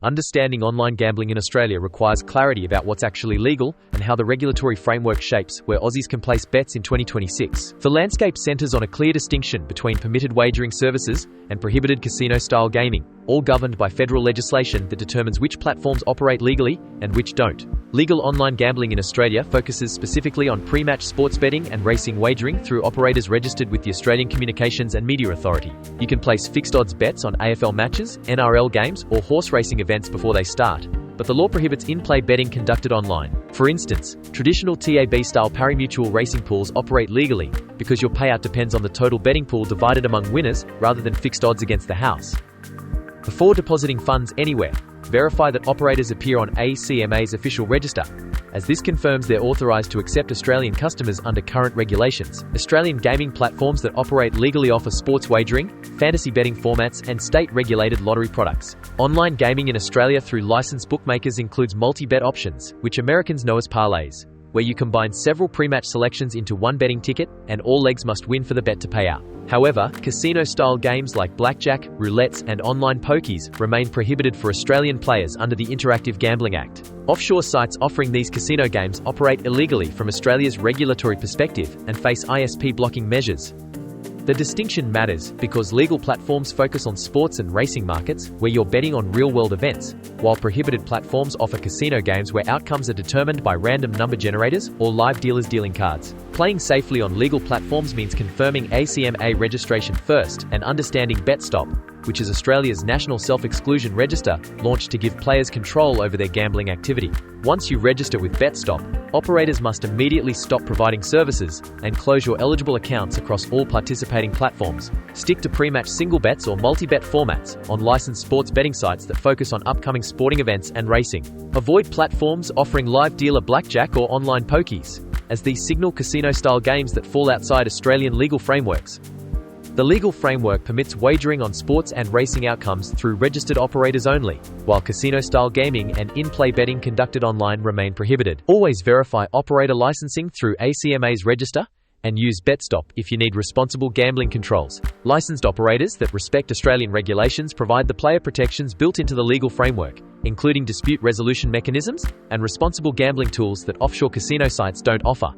Understanding online gambling in Australia requires clarity about what's actually legal and how the regulatory framework shapes where Aussies can place bets in 2026. The landscape centres on a clear distinction between permitted wagering services and prohibited casino-style gaming, all governed by federal legislation that determines which platforms operate legally and which don't. Legal online gambling in Australia focuses specifically on pre-match sports betting and racing wagering through operators registered with the Australian Communications and Media Authority. You can place fixed odds bets on AFL matches, NRL games, or horse racing events before they start, but the law prohibits in-play betting conducted online. For instance, traditional TAB-style pari-mutuel racing pools operate legally because your payout depends on the total betting pool divided among winners rather than fixed odds against the house. Before depositing funds anywhere, verify that operators appear on ACMA's official register, as this confirms they're authorised to accept Australian customers under current regulations. Australian gaming platforms that operate legally offer sports wagering, fantasy betting formats, and state-regulated lottery products. Online gaming in Australia through licensed bookmakers includes multi-bet options, which Americans know as parlays, where you combine several pre-match selections into one betting ticket, and all legs must win for the bet to pay out. However, casino-style games like blackjack, roulettes, and online pokies remain prohibited for Australian players under the Interactive Gambling Act. Offshore sites offering these casino games operate illegally from Australia's regulatory perspective and face ISP blocking measures. The distinction matters because legal platforms focus on sports and racing markets where you're betting on real-world events, while prohibited platforms offer casino games where outcomes are determined by random number generators or live dealers dealing cards. Playing safely on legal platforms means confirming ACMA registration first and understanding BetStop, which is Australia's national self-exclusion register, launched to give players control over their gambling activity. Once you register with BetStop, operators must immediately stop providing services and close your eligible accounts across all participating platforms. Stick to pre-match single bets or multi-bet formats on licensed sports betting sites that focus on upcoming sporting events and racing. Avoid platforms offering live dealer blackjack or online pokies, as these signal casino-style games that fall outside Australian legal frameworks. The legal framework permits wagering on sports and racing outcomes through registered operators only, while casino-style gaming and in-play betting conducted online remain prohibited. Always verify operator licensing through ACMA's register and use BetStop if you need responsible gambling controls. Licensed operators that respect Australian regulations provide the player protections built into the legal framework, including dispute resolution mechanisms and responsible gambling tools that offshore casino sites don't offer.